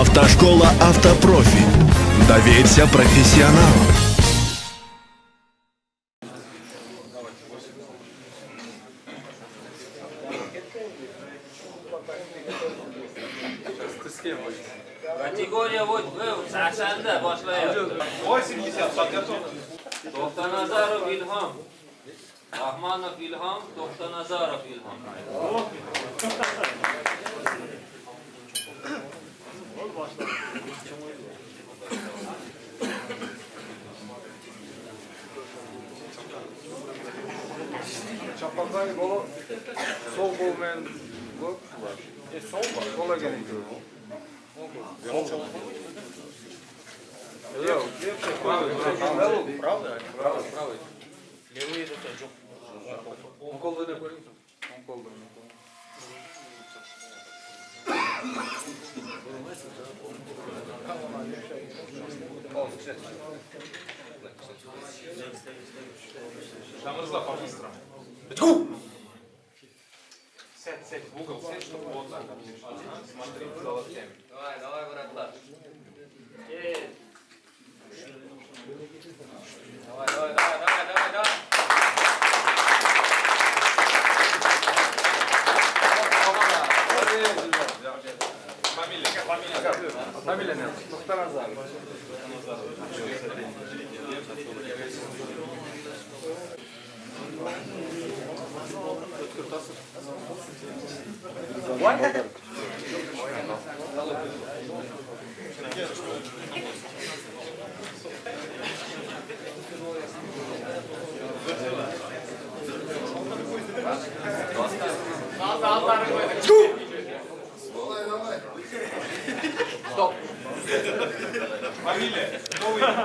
Автошкола «Автопрофи». Доверься профессионалу. Категория вот Сашанда başlayalım. 80 подготовка. Toxtanazarov İlham. Rahmanov İlham, Toxtanazarov İlham. Çapakay kolu sol kolmen bu. Sol var. Kola gerekiyor. Yok, правый. Левый это тоже. Он колда не говорит. Он колда не. Там разла по-быстрому. Сядь в угол, сядь, чтобы вот так. Смотри, за локтями. Давай, братlar. Давай. Фамилия не. Тоxtanazar. Стоп. Фамилия.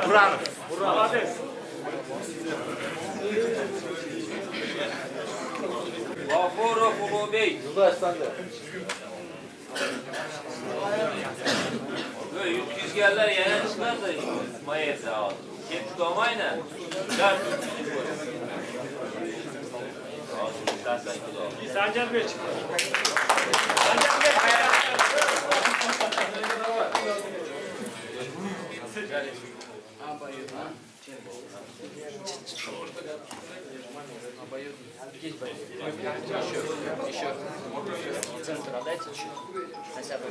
Буранов. Молодец. Gafurov Ulubey. Yıldaş sen de. Böyle yüzgerler yana çıkar da mayesi al. Kim tutamayla. Dört. Sancar Bey çıktı. Sancar Bey Еще центр отдайте еще. Хотя бы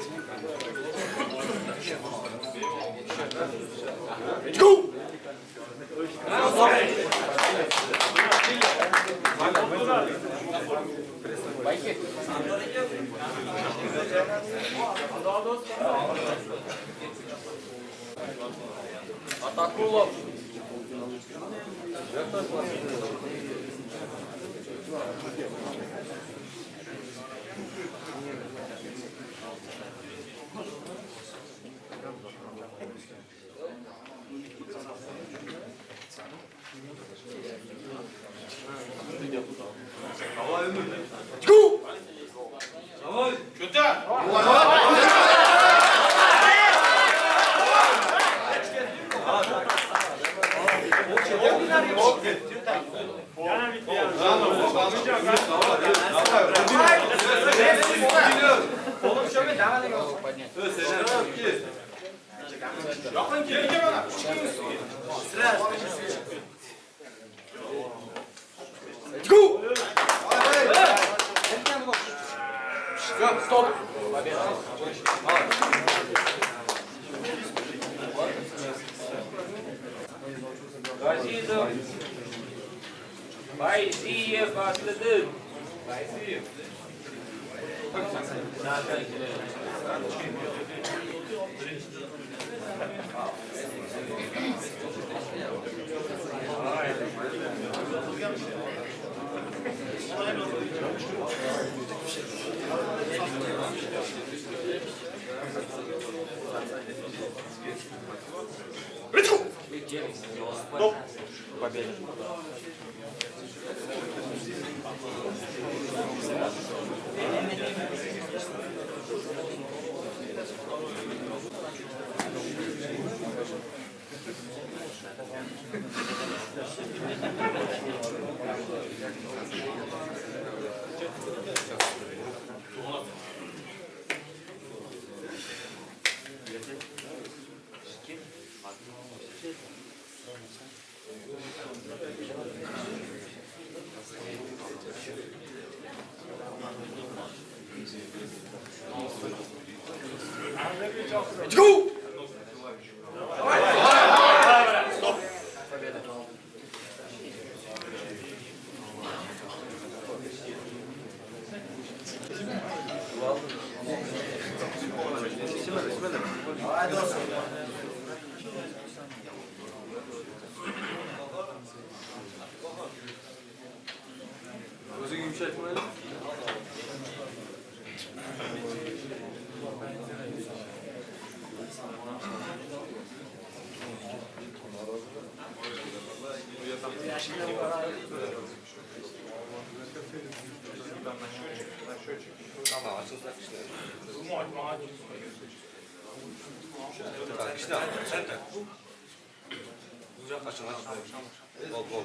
Байки. Атакулов. yana bitti ya. Oğlum şöyle devam edelim. Yakın geri gel bana. Go! Стоп! Газизов. Bayziyev başladı. Победа. Özü yumuşatmayalım. Tamam, açın. Так, işte sen de. Açın, açın. Bol, bol.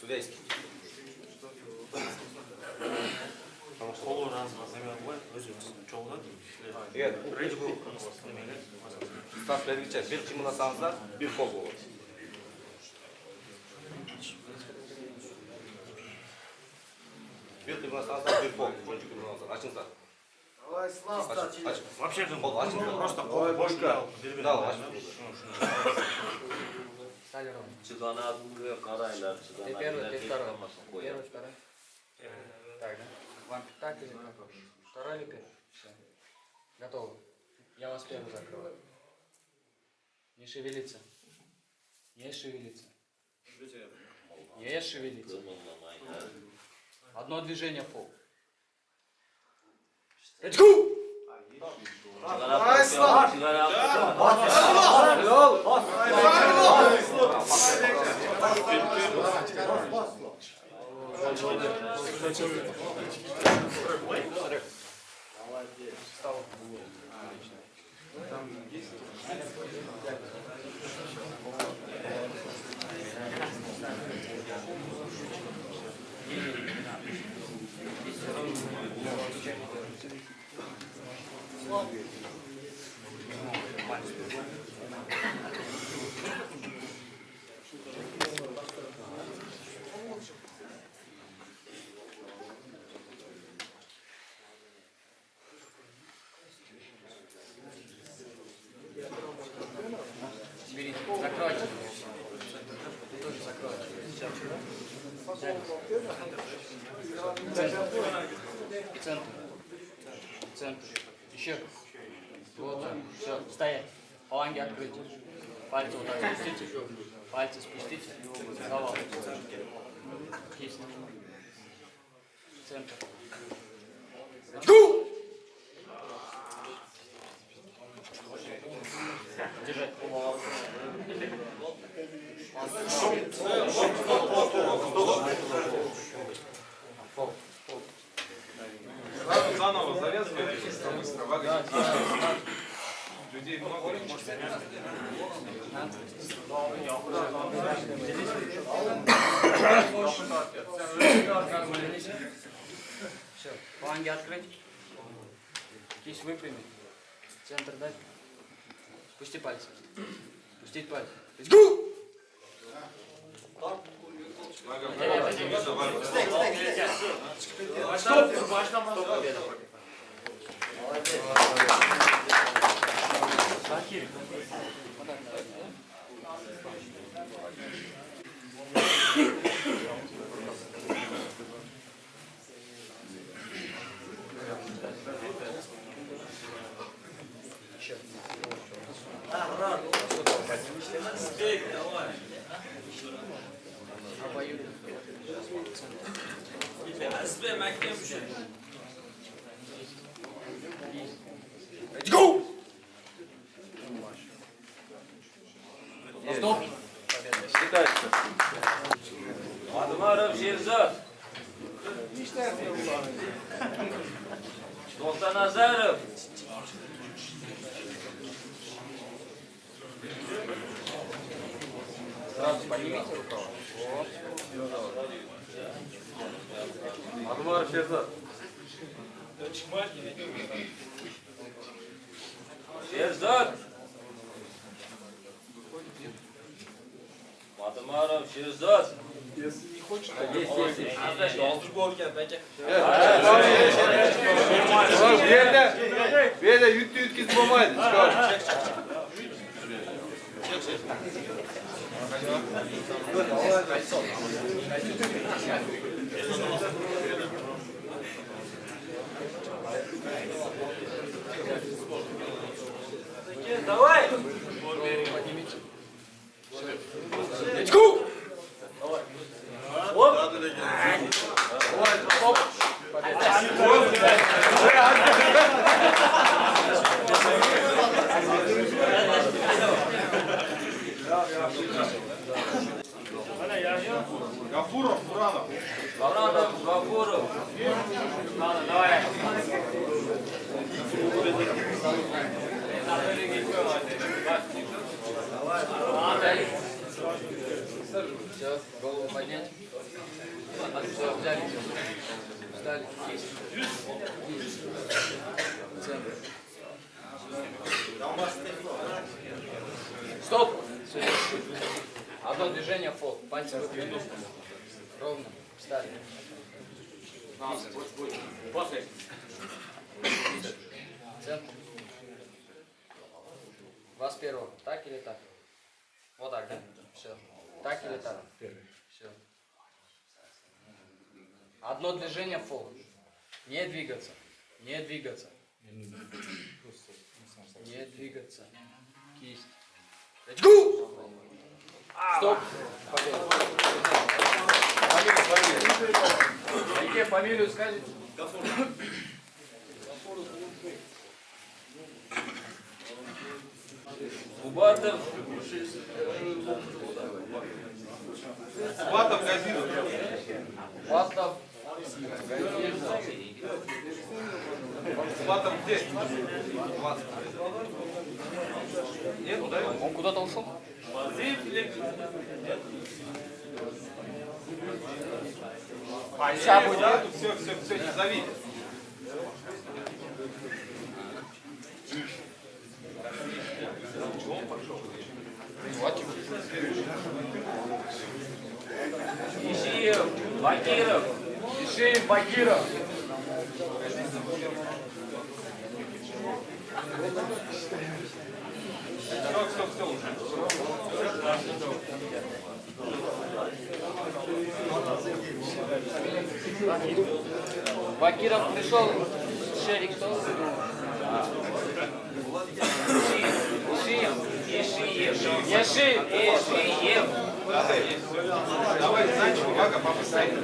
Судейский. Қолу размазываем, өзіміз жолға Егер старт бергенше bir қимылдасаңыздар, bir қол болады. Bir қимылдасаңыздар, bir қол. Үшінші қимылдасаңыздар. Açыңыздар. Aç. Вообще Қол açыңыздар. просто қол бошка Да, açın. Стали ровно. Çıkanatlıya karaylar. Ты первый, ты второй. Çıkanatlıya Первый, второй. Так, да? Вам так или как? Второй или первый? Все. Готово. Я вас первый закрываю. Не шевелиться. Не шевелиться. Не шевелиться. Одно движение в пол. Берите, закройте. Ты тоже закройте. И центр. Центр. Еще. Вот так. Все, стоять. Фаланги открыть. Пальцы вот так спустите. Пальцы спустите. Завал. Есть. Центр. Держать. Заново завязывайте, быстро воды. Людей много, может Все, фаланги открыть. Кисть выпрямить. Центр дать. Спусти пальцы. Спустить пальцы. Еще. Обоюдно. Стоп! Считается. Адмаров Шерзат. Толтаназаров. Сразу поднимите рукава. Вот. Адмар Шерзат. Шерзат. Адмаров Шерзат. Bir yerde yüktü yütküz bulmaydı. Давай! Гафуров, Буранов. Баранов, Гафуров. Ладно, давай. Все, голову поднять. Все, взяли. Встали. Есть. Центр. Стоп! Одно движение, фол. Пальцы выдвинули. Ровно. Встали. После. Центр. Вас первого. Так или так? Вот так, да? Все. Так или так? Все. Одно движение, фол. Не двигаться. Не двигаться. Не двигаться. Кисть. Стоп. Фамилию, фамилию скажите. Кубатов. Батов, Газинов. Батов. Батов где? Он куда-то ушел? Сейчас будет. Все, не зови. Ишиев. Бакиров. Ишиев, Багиров. Все уже. Багиров пришел. Шерик кто? Ишиев. Ешиев. Ишиев. Давай, Санчо, Вага, побыстрее.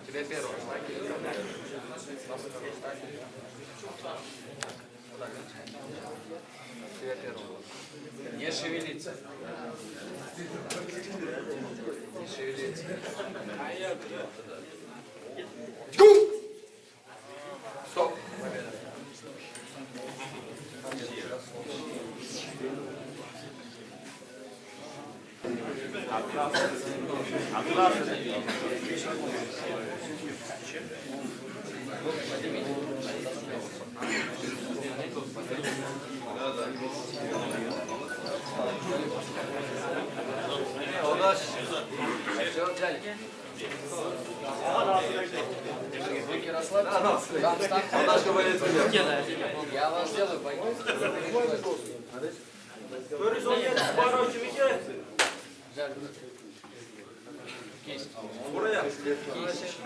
Тебе первого. Тебе первого. Не шевелиться. Не шевелиться. Стоп. Все, взяли. Руки расслабьте. Там встань. Я вас сделаю, пойдем. Взяли. Кисть. Кисть.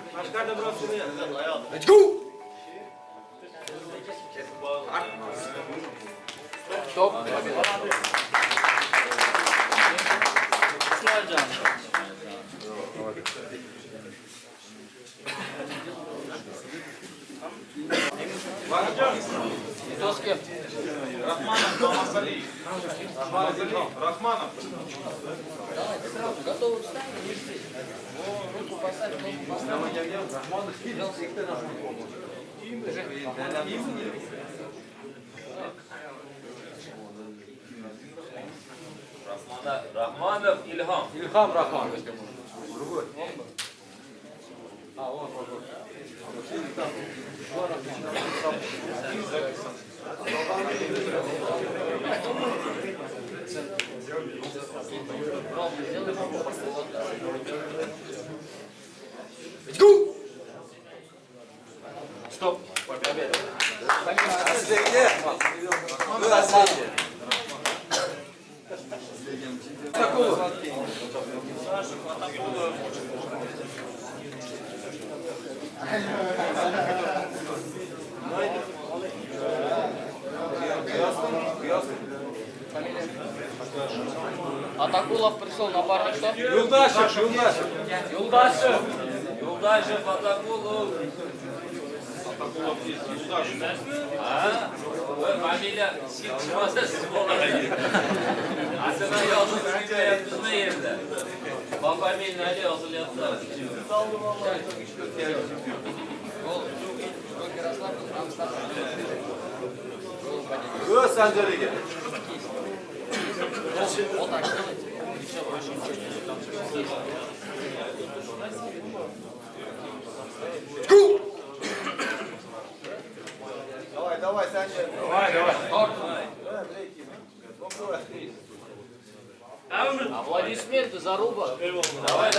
Стоп. Кто с кем? Рахманов, Мамасали. Рахманов. Давай, ты сразу готовы встать? Руку поставь, ногу поставь. Рахманов Ильхам. İlham Rahman. Другой. Он. Стоп. Победа. Атакулов пришел напарник, что? Юлдашев. Юлдашев. Юлдашев Атакулов. Ha? Familia çıkmazsa siz olayı. Aslında yazılı çünkü yaptığında yerinde. Bak familia öyle yazılı yaptılar. Санжарыге. Вот так. Давай, Санжар. Аплодисменты, заруба. Давай.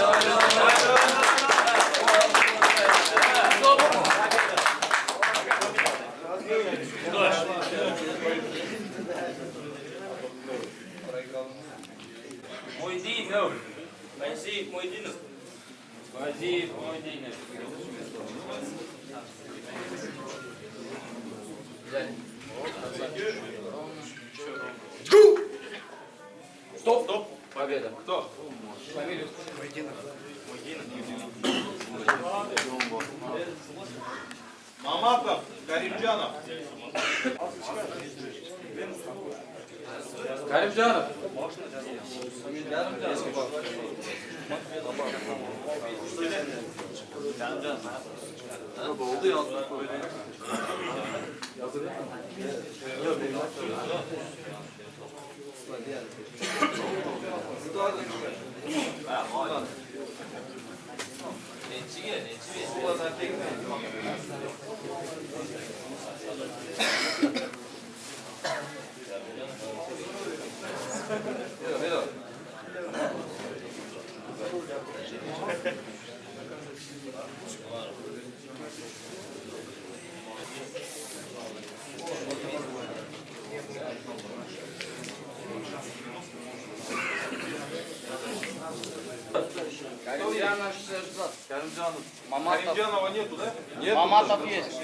Мойдинов. Вазиев Мойдинов. Вазиев Мойдинов. Стоп. Победа. Кто? Фамилию. Маматов, Каримджанов. Каримджанов. Каримджанов. Маматов. Каримджанова нету, да? Нет. Маматов есть.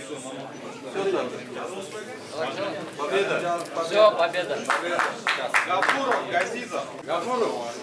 Победа. Все, победа. Гафуров, Газизов. Гафуров.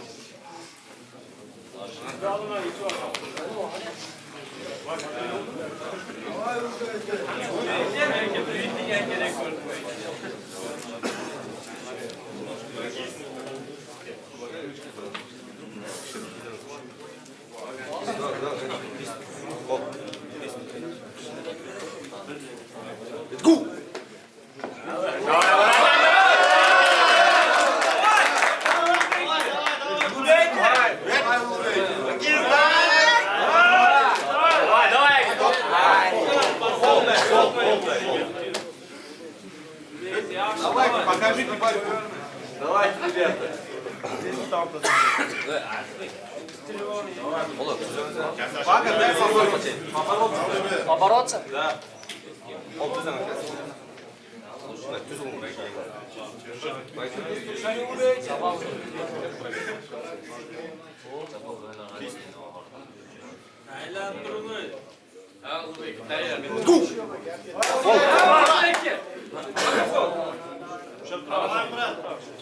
Давайте, покажите борьбу. Давайте, ребята. Бага, дай попробовать. Побороться? Да.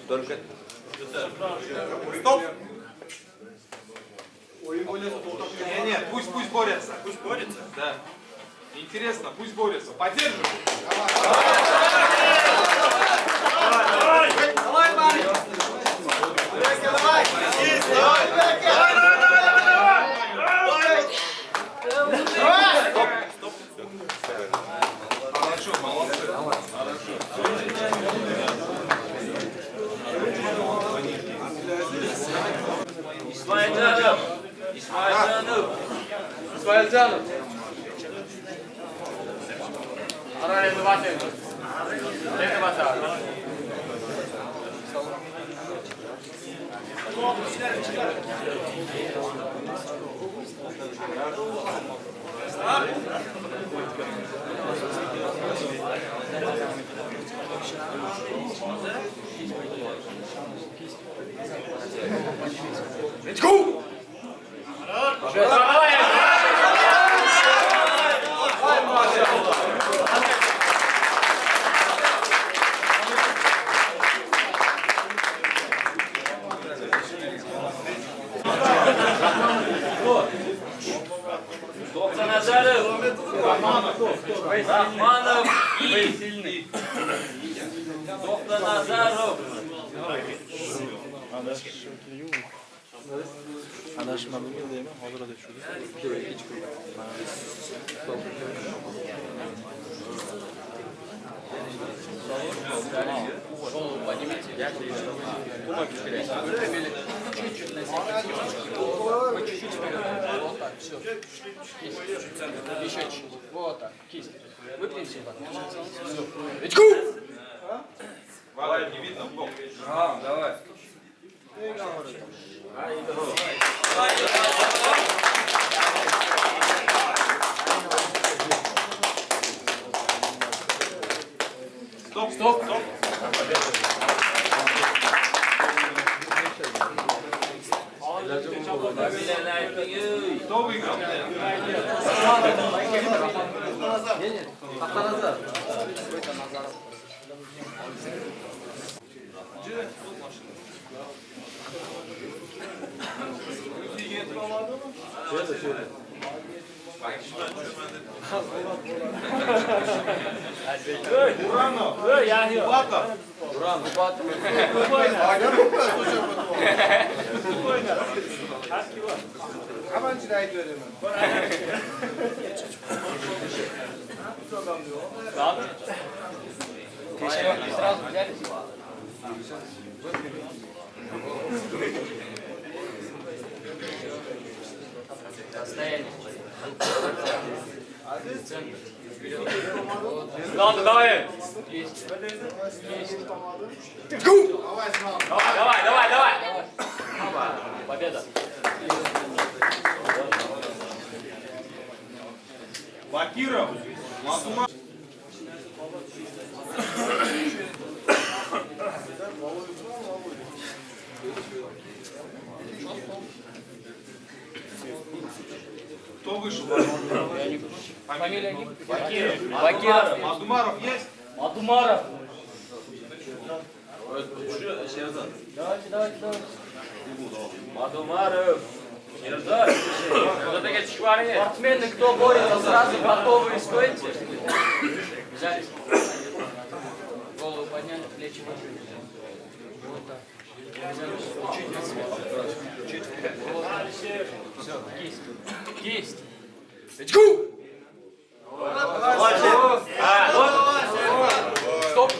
Только. Стоп. Не, пусть борются. Пусть борются? Да. Интересно, пусть борются. Поддерживай. Давай, парень. Давай. Ержанов. Арализм бассейн. Это бассейн. Let's go! Назаров, Рахманов и доктор Назаров. Голову поднимите. Кулак вперед. Чуть-чуть на себя. По чуть-чуть вперед. Вот так, все. Кисть. Еще чуть-чуть. Вот так, кисть. Выпрямься вот так. Все. Let's go! Давай, не видно в бок. Давай. Стоп, стоп, стоп. Кто выиграл? Уранов, Батов. Hemen cinayet verelim. Сразу взяли. Стояние. Ладно, давай. Есть. Let's go! Давай. Победа. Бакиров. Мазума. Кто вышел? Фамилия не? Бакиров. Мадумаров есть? Адумаров. Давайте. Мадумаров. Ердар. Кто такие чувары? Спортсмены, кто борется, сразу готовы и стойте. Взялись. Голову подняли, плечи выше. Вот так. Взялись. Чуть на себя. Чуть вперед. Все, кисть. Let's go! Стоп.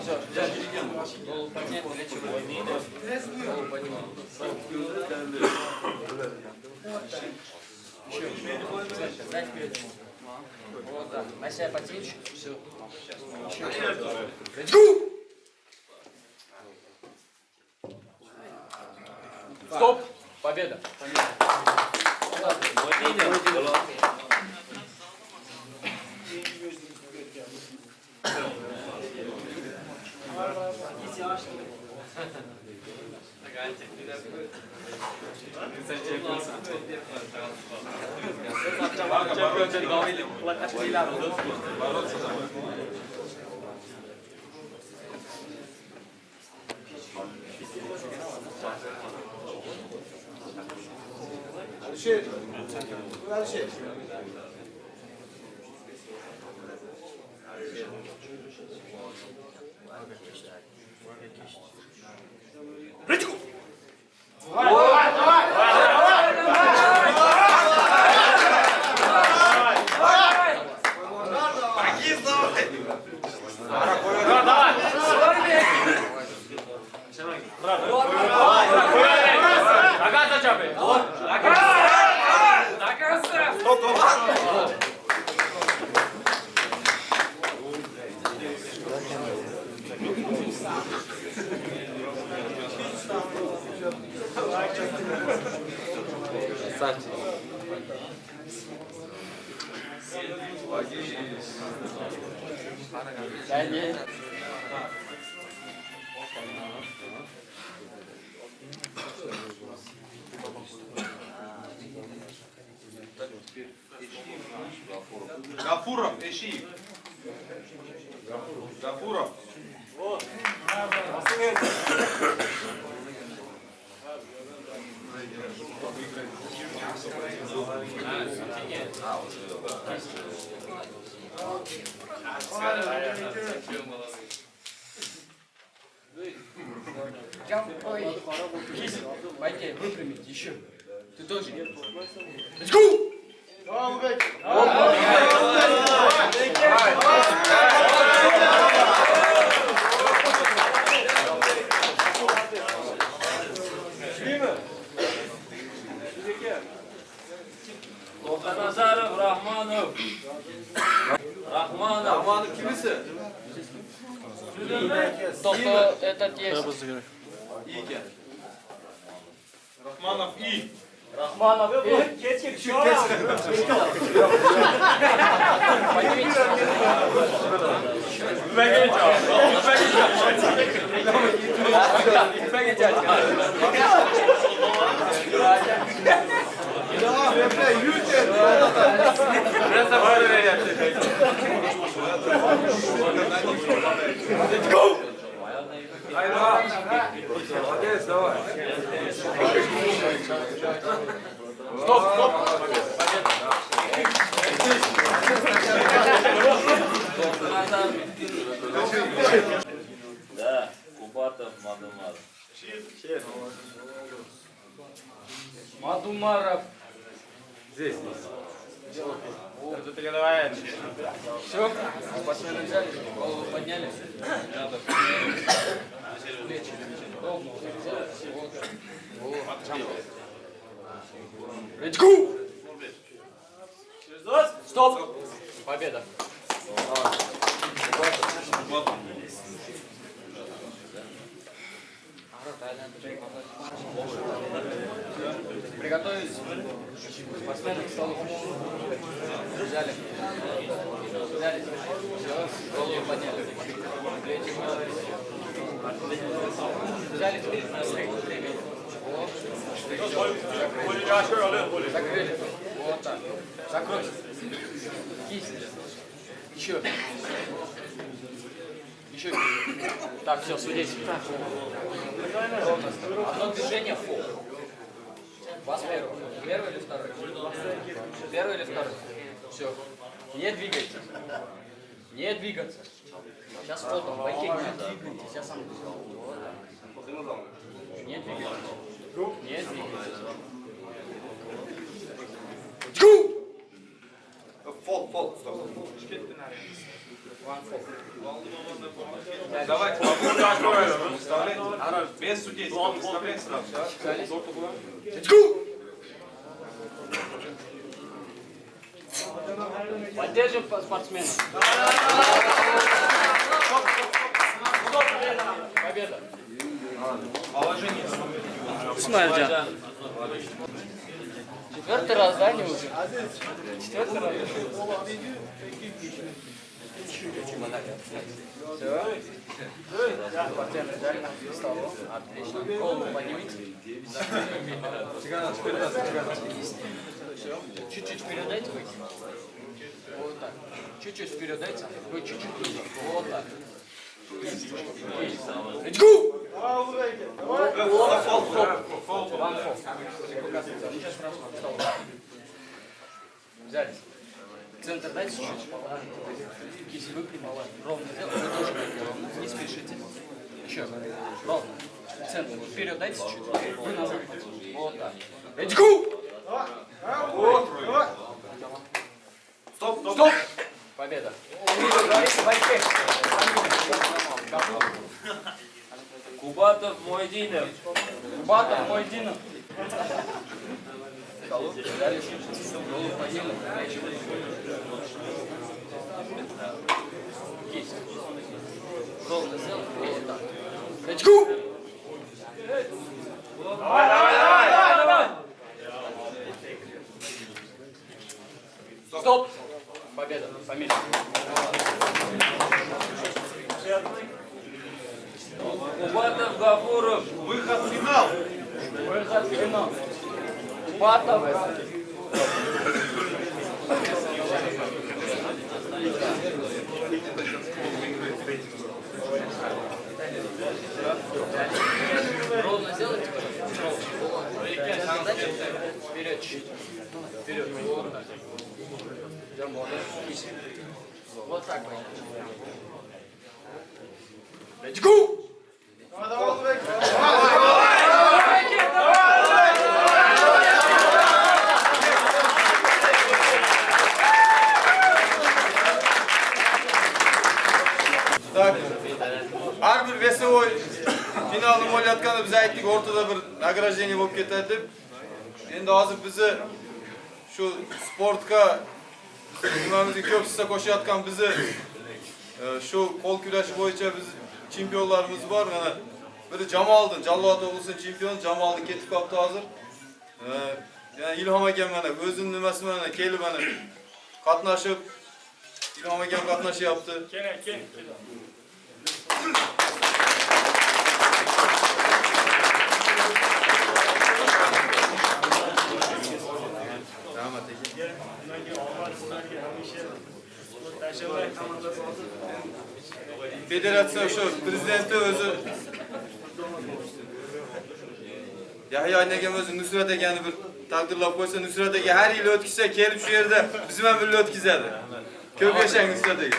Все, взяли. Голову подняли, плечи выше. Голову подняли. Еще. Сзади вперед. Вот так. На себя потечь. Все. Let's go! Стоп! Победа! Alişer. Let's go! Нога зачапай. Гафуров, Эшиев. Гафуров. Пойди, выпрямить, еще. Ты тоже. Let's go! Nazarov, Rahmanov. Rahmanov. Rahmanov kimisi? То, что этот есть. İyi Rahmanov iyi. Рахманов. Молодец, давай. Да, Кубатов, Мадумар. Мадумаров. Здесь. Это тренировая. Все? Спортсмены взяли, голову подняли. Плечи. Ровно. Вот. Вот. Let's go! Стоп! Победа. Приготовились. Спортсмены к столу. Взяли. Взяли. Все. Голову подняли. Плечи. Взяли. Время. Вот. Закрыли. Вот так. Закройся. Кисть. Еще. Еще. Так, все, судейский. Одно движение фол. Вас первый. Первый или второй? Первый или второй? Все. Не двигайтесь. Не двигаться. Сейчас фото. Пойти, не двигайтесь. Я сам. Не двигайтесь. Не двигайтесь. Let's go! Фол, стоп. One fall. Давайте, попробуем. Выставляйте. Без судейства. Выставляйте сразу. Let's go! Поддержим спортсмена. Победа. Положение. Смотрите. Четвертый раз, да, не уже? Четвертый раз. Все. Спортсмены взяли на столу. Отлично. Голову поднимите. Все. Чуть-чуть вперед дайте выйти. Вот так. Чуть-чуть вперед дайте. Вы чуть-чуть ниже. Вот так. Let's go! Взяли. Центр дайте чуть-чуть. Кисть выпрямила. Ровно сделай. Вы тоже ровно. Не спешите. Еще. Ровно. Центр. Вперед дайте чуть. Вы назад. Вот так. Let's go! Стоп! Победа. Kubatov Moydinov. Kubatov Moydinov. Ровно сделай, вот так. Очку! Стоп! Победа, фамилия. Kubatov Gafurov. Выход в финал. Выход в финал. Кубатов. Ровно сделайте, пожалуйста. Вперед чуть-чуть. Вперед. Вот так. Идем, вот так пойдем. Очку! Так. Har bir весовой finalni bo'layotganda biz aytdik, o'rtada bir nagраждение bo'lib ketadi deb. Endi hozir bizni shu sportga nimamizga ko'p hissa qo'shayotgan bizni shu qo'l kurashi bo'yicha biz chempionlarimiz bor. Mana biri Jamoliddin, Jalolot o'g'lisining chempioni Jamoliddin ketib qolibdi hozir. Yani İlhom akam mana o'zining nimasi mana kelib mana qatnashib İlhom akam qatnashyapti. Kel. Federatsiya shu prezidenti o'zi Yahyo Aynagam o'zi Nusrat akani bir taqdirlab qo'ysa, Nusrat aka har yil o'tkazsa, kelib shu yerda bizni ham birga o'tkazadi. Ko'p yashang Nusrat aka.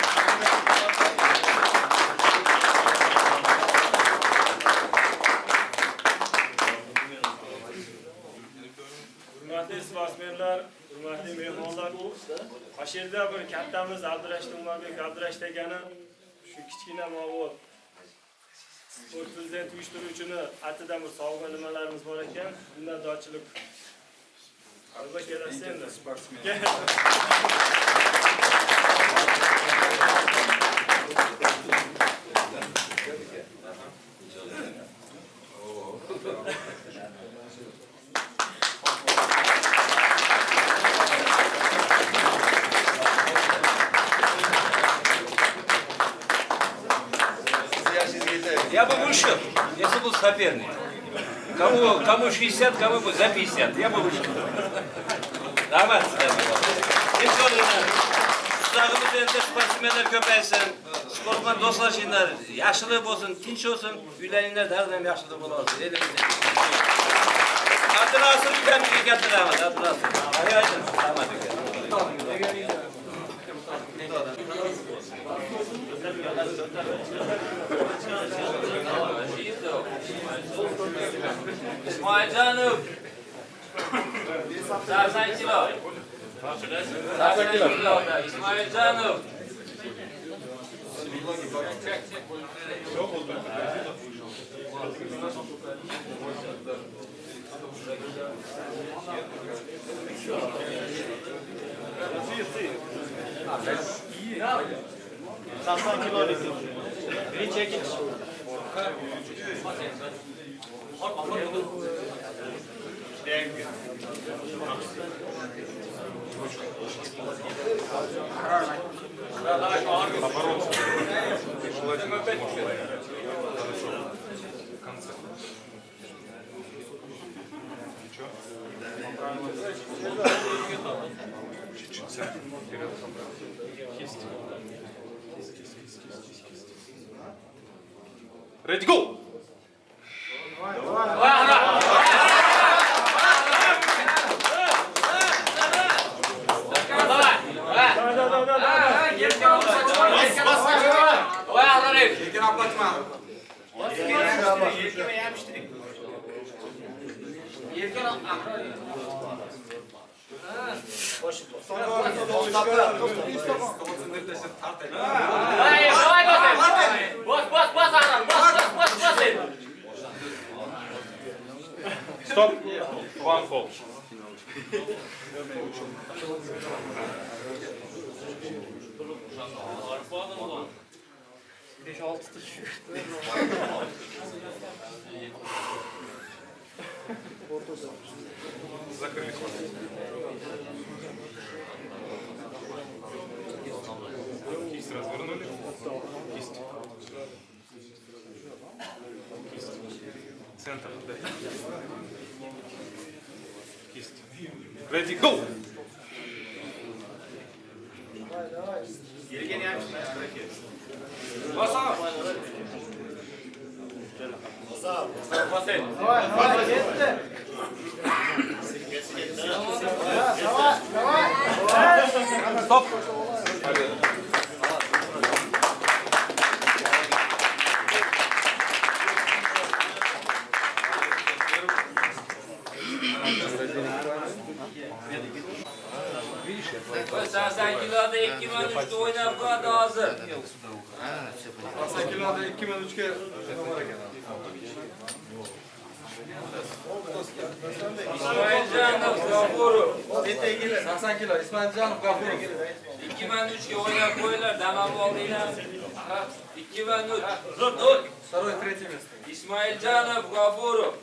Hurmatli sportsmenlar, hurmatli mehmonlar, Qo'shirda bir kattamiz Abdurash Umbek Abdurash degani shu kichkina mavod sport prezident uyushtiruvchini atidan bir sovg'a nimalarimiz bor ekan, minnatdorchilik. Albatta kelasiz endi. Я бы вышел, если был соперник. Кому 60, кому бы за 50. Я бы вышел. Rahmat. Ustag'imiz endi sportsmenlar ko'paysin, sportman do'stlashinglar, yaxshilik bo'lsin, tinch bo'lsin, uylaringlar dardan yaxshilik bo'lsin. Elimizda. Abdulaziz ukamga katta rahmat, Abdulaziz. Hayotdan rahmat aka. İsmailcanov. 80 kilo. 80 kiloda İsmailcanov. Biri çekin. Ready go. Stop. One fall. Кисть развернули. Кисть. Центр. Кисть. Ready, go! Стоп! Sen kiloda 2003'te oynab qo'yadi hozir. 80 kiloda 2003'ga İsmailjanov G'ofurov. 80 kilo İsmailjanov G'ofurov. 2003'ga oynab qo'yinglar, dam oldinglar. 2003. Второе, третье место. İsmailjanov G'ofurov.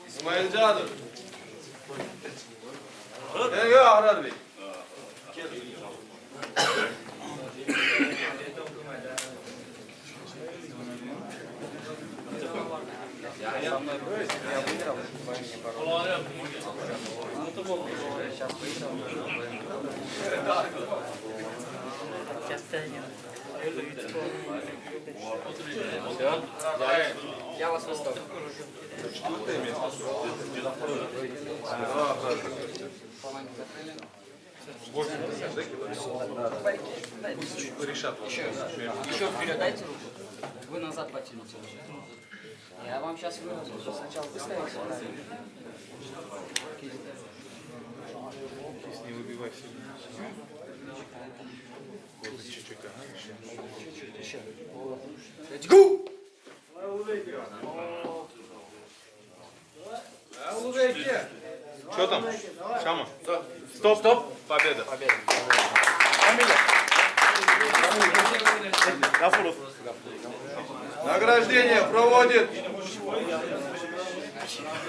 İsmailjanov. Yok Ahrar Bey. Я вас выставлю. Еще вперед дайте руку. Вы назад потяните. Я вам сейчас выразу. Сначала выставите. Не выбивай сильно. Вот чуть-чуть, ага, еще. Let's go! Что там? Шама? Стоп, стоп. Победа. Гафуров. Награждение проводит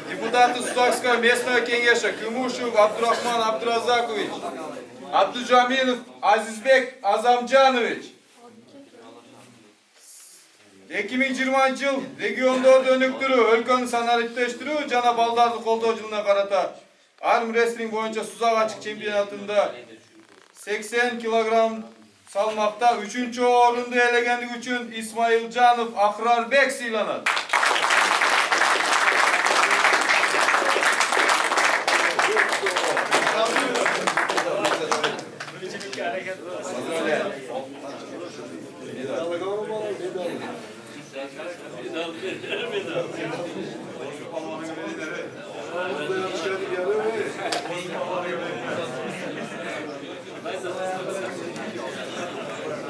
депутаты Судакского местного кеңеша Кымушев Абдурахман Абдуразакович, Абдужамилов Азизбек Азамжанович. 2020 yıl regionda dönüktürü, өлкөнү санариптештирүү жана балдарды колдоо жылына карата Arm Wrestling боюнча Сузак ачык чемпионатында 80 килограмм салмакта 3-чү орунду ээлегендиги үчүн Исмаилжанов Ахрарбек сыйланат.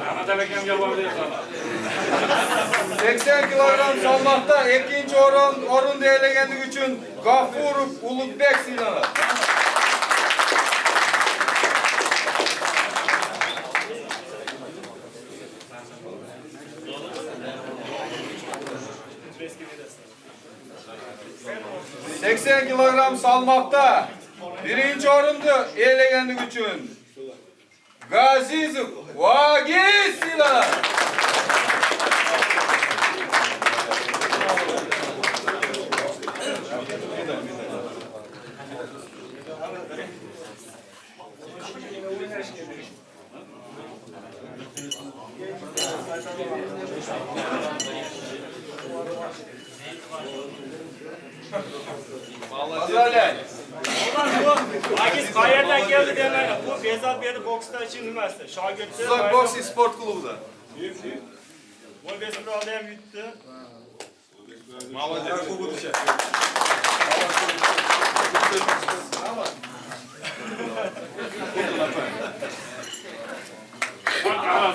Anlatabildim yapabiliriz ama. 80 kilogram salmakta 2. orun ээлегендиги үчүн Gafurov Ulukbek sıylanat. ...80 kilogram salmakta 1. orundu ээлегендиги үчүn Gazizov Vagiz sıylanat. Hazırlayın. Agiz qayerdan keldi demaydi. Bu Bezat berdi boksda için nimasi? Shogirdi. Suzak Boks Sport Klubu'da. Bu Bezat'da ham yutdi. Молодец. Aha,